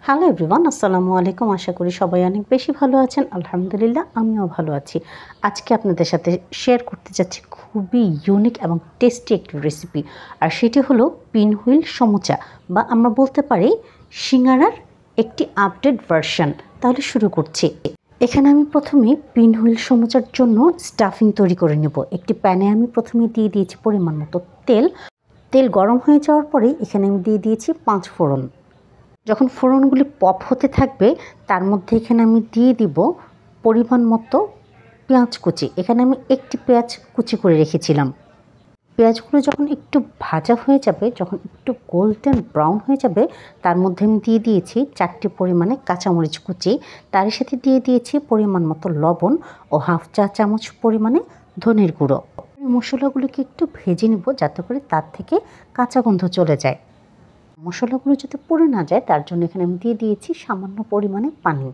Hello everyone, আসসালামু আলাইকুম। আশা করি সবাই অনেক বেশি ভালো আছেন। আলহামদুলিল্লাহ, আমিও ভালো আছি। আজকে আপনাদের সাথে শেয়ার করতে যাচ্ছি খুবই ইউনিক এবং টেস্টি একটি রেসিপি, আর সেটি হলো পিনহুইল সমোচা, বা আমরা বলতে পারি সিঙ্গারার একটি আপডেট ভার্সন। তাহলে শুরু করছি। এখানে আমি প্রথমে পিনহুইল সমোচার জন্য স্টাফিং তৈরি করে নেব। একটি প্যানে আমি প্রথমে দিয়ে দিয়েছি পরিমাণ মতো তেল। তেল গরম হয়ে যাওয়ার পরে এখানে আমি দিয়ে দিয়েছি 5 ফোড়ন। যখন ফোড়নগুলি পপ হতে থাকবে, তার মধ্যে এখানে আমি দিয়ে দিব পরিমাণ মতো পেঁয়াজ কুচি। এখানে আমি একটি পেঁয়াজ কুচি করে রেখেছিলাম। পেঁয়াজগুলো যখন একটু ভাজা হয়ে যাবে, যখন একটু গোল্ডেন ব্রাউন হয়ে যাবে, তার মধ্যে আমি দিয়ে দিয়েছি 4টি পরিমাণে কাঁচামরিচ কুচি। তার সাথে দিয়ে দিয়েছি পরিমাণ মতো লবণ ও হাফ চা চামচ পরিমাণে ধনের গুঁড়ো। মশলাগুলোকে একটু ভেজে নেব, যাতে করে তার থেকে কাঁচা গন্ধ চলে যায়। মশলাগুলো যাতে পুড়ে না যায়, তার জন্য এখানে আমি দিয়ে দিয়েছি সামান্য পরিমাণে পানি।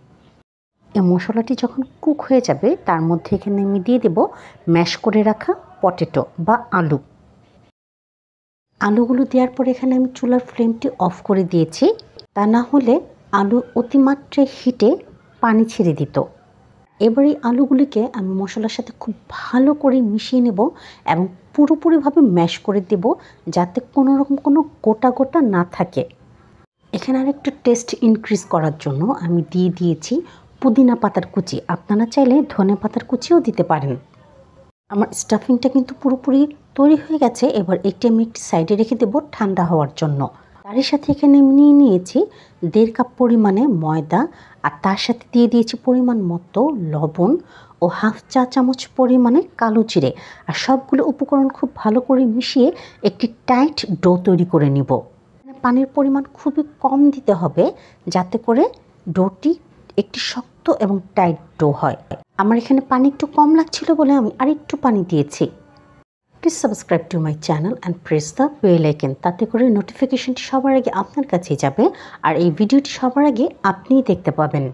এই মশলাটি যখন কুক হয়ে যাবে, তার মধ্যে এখানে আমি দিয়ে দেব ম্যাশ করে রাখা পটেটো বা আলু। আলুগুলো দেওয়ার পরে এখানে আমি চুলার ফ্লেমটি অফ করে দিয়েছি, তা না হলে আলু অতিমাত্রায় হিটে পানি ছেড়ে দিত। এবার এই আলুগুলিকে আমি মশলার সাথে খুব ভালো করে মিশিয়ে নেব এবং পুরোপুরিভাবে ম্যাশ করে দেব, যাতে কোনো রকম কোনো গোটা গোটা না থাকে। এখানে আর একটু টেস্ট ইনক্রিজ করার জন্য আমি দিয়ে দিয়েছি পুদিনা পাতার কুচি। আপনারা চাইলে ধনে পাতার কুচিও দিতে পারেন। আমার স্টাফিংটা কিন্তু পুরোপুরি তৈরি হয়ে গেছে। এবার একটি আমি একটি সাইডে রেখে দেবো ঠান্ডা হওয়ার জন্য। তারই সাথে এখানে আমি নিয়ে নিয়েছি 1.5 কাপ পরিমাণে ময়দা, আর তার সাথে দিয়ে দিয়েছি পরিমাণ মতো লবণ ও হাফ চা চামচ পরিমাণে কালো জিরে। আর সবগুলো উপকরণ খুব ভালো করে মিশিয়ে একটি টাইট ডো তৈরি করে নিব। পানির পরিমাণ খুবই কম দিতে হবে, যাতে করে ডোটি একটি শক্ত এবং টাইট ডো হয়। আমার এখানে পানি একটু কম লাগছিল বলে আমি আরেকটু পানি দিয়েছি। Please subscribe to my channel and press the bell icon, তাতে করে নোটিফিকেশনটি সবার আগে আপনার কাছেই যাবে, আর এই ভিডিওটি সবার আগে আপনিই দেখতে পাবেন।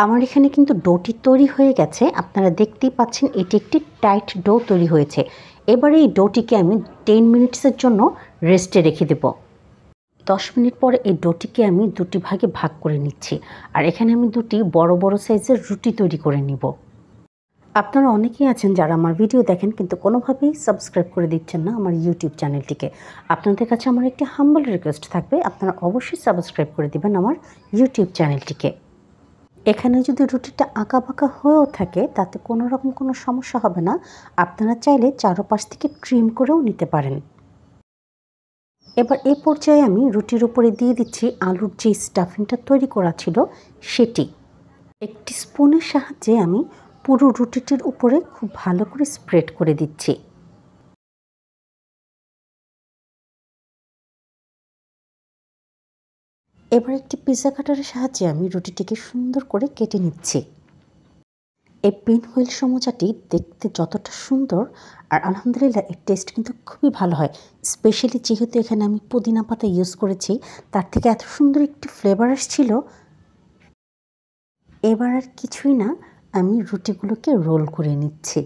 আমার এখানে কিন্তু ডোটি তৈরি হয়ে গেছে। আপনারা দেখতেই পাচ্ছেন এটি একটি টাইট ডো তৈরি হয়েছে। এবারে এই ডোটিকে আমি 10 মিনিটসের জন্য রেস্টে রেখে দেব। 10 মিনিট পরে এই ডোটিকে আমি দুটি ভাগে ভাগ করে নিচ্ছি, আর এখানে আমি দুটি বড় বড় সাইজের রুটি তৈরি করে নিব। আপনারা অনেকেই আছেন যারা আমার ভিডিও দেখেন কিন্তু কোনোভাবেই সাবস্ক্রাইব করে দিচ্ছেন না আমার ইউটিউব চ্যানেলটিকে। আপনাদের কাছে আমার একটি হাম্বল রিকোয়েস্ট থাকবে, আপনারা অবশ্যই সাবস্ক্রাইব করে দিবেন আমার ইউটিউব চ্যানেলটিকে। এখানে যদি রুটিটা আঁকা বাঁকা হয়েও থাকে, তাতে কোনো রকম কোনো সমস্যা হবে না। আপনারা চাইলে চারপাশ থেকে ট্রিম করেও নিতে পারেন। এবার এই পর্যায়ে আমি রুটির উপরে দিয়ে দিচ্ছি আলুর যে স্টাফিংটা তৈরি করা ছিল সেটি। একটি স্পুনের সাহায্যে আমি পুরো রুটিটির উপরে খুব ভালো করে স্প্রেড করে দিচ্ছি। এবার একটি পিৎজা কাটারের সাহায্যে আমি রুটিটিকে সুন্দর করে কেটে নিচ্ছি। এই পিনহুইল সমোচাটি দেখতে যতটা সুন্দর, আর আলহামদুলিল্লাহ এর টেস্ট কিন্তু খুবই ভালো হয়। স্পেশালি যেহেতু এখানে আমি পুদিনা পাতা ইউজ করেছি, তার থেকে এত সুন্দর একটি ফ্লেভার আসছিল। এবার আর কিছুই না, আমি রুটিগুলোকে রোল করে নিচ্ছি।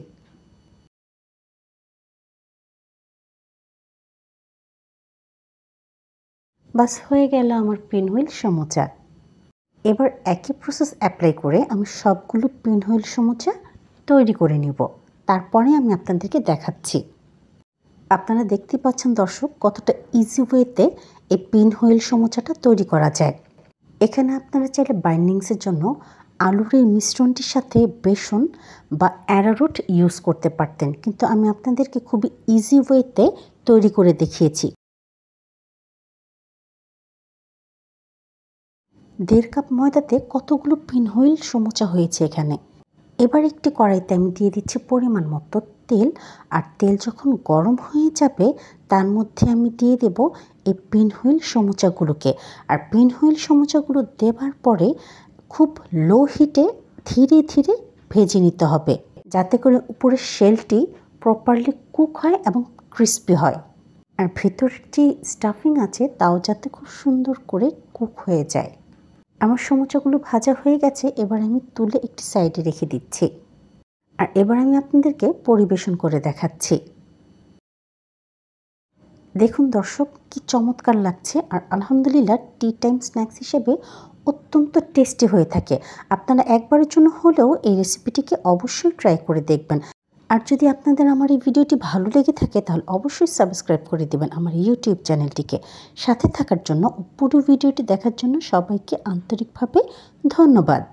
বাস হয়ে গেল আমার পিনহুইল সমোচা। এবার একই প্রসেস অ্যাপ্লাই করে আমি সবগুলো পিনহুইল সমোচা তৈরি করে নিব। তারপরে আমি আপনাদেরকে দেখাচ্ছি। আপনারা দেখতে পাচ্ছেন দর্শক, কতটা ইজি ওয়েতে এই পিনহুইল সমোচাটা তৈরি করা যায়। এখানে আপনারা চাইলে বাইন্ডিংসের জন্য আলুর এই মিশ্রণটির সাথে বেসন বা অ্যারারুট ইউজ করতে পারতেন, কিন্তু আমি আপনাদেরকে খুবই ইজি ওয়েতে তৈরি করে দেখিয়েছি। 1.5 কাপ ময়দাতে কতগুলো পিনহুইল সমোচা হয়েছে এখানে। এবার একটি কড়াইতে আমি দিয়ে দিচ্ছি পরিমাণ মতো তেল, আর তেল যখন গরম হয়ে যাবে, তার মধ্যে আমি দিয়ে দেব এই পিনহুইল সমোচাগুলোকে। আর পিনহুইল সমোচাগুলো দেবার পরে খুব লো হিটে ধীরে ধীরে ভেজে নিতে হবে, যাতে করে উপরের শেলটি প্রপারলি কুক হয় এবং ক্রিস্পি হয়, আর ভেতরের যে স্টাফিং আছে তাও যাতে খুব সুন্দর করে কুক হয়ে যায়। আমার সমোচাগুলো ভাজা হয়ে গেছে। এবার আমি তুলে একটি সাইডে রেখে দিচ্ছি, আর এবার আমি আপনাদেরকে পরিবেশন করে দেখাচ্ছি। দেখুন দর্শক, কি চমৎকার লাগছে। আর আলহামদুলিল্লাহ টি টাইম স্ন্যাক্স হিসেবে অত্যন্ত টেস্টি হয়ে থাকে। আপনারা একবারের জন্য হলেও এই রেসিপিটিকে অবশ্যই ট্রাই করে দেখবেন। আর যদি আপনাদের আমার এই ভিডিওটি ভালো লেগে থাকে তাহলে অবশ্যই সাবস্ক্রাইব করে দিবেন আমার ইউটিউব চ্যানেলটিকে। সাথে থাকার জন্য পুরো ভিডিওটি দেখার জন্য সবাইকে আন্তরিকভাবে ধন্যবাদ।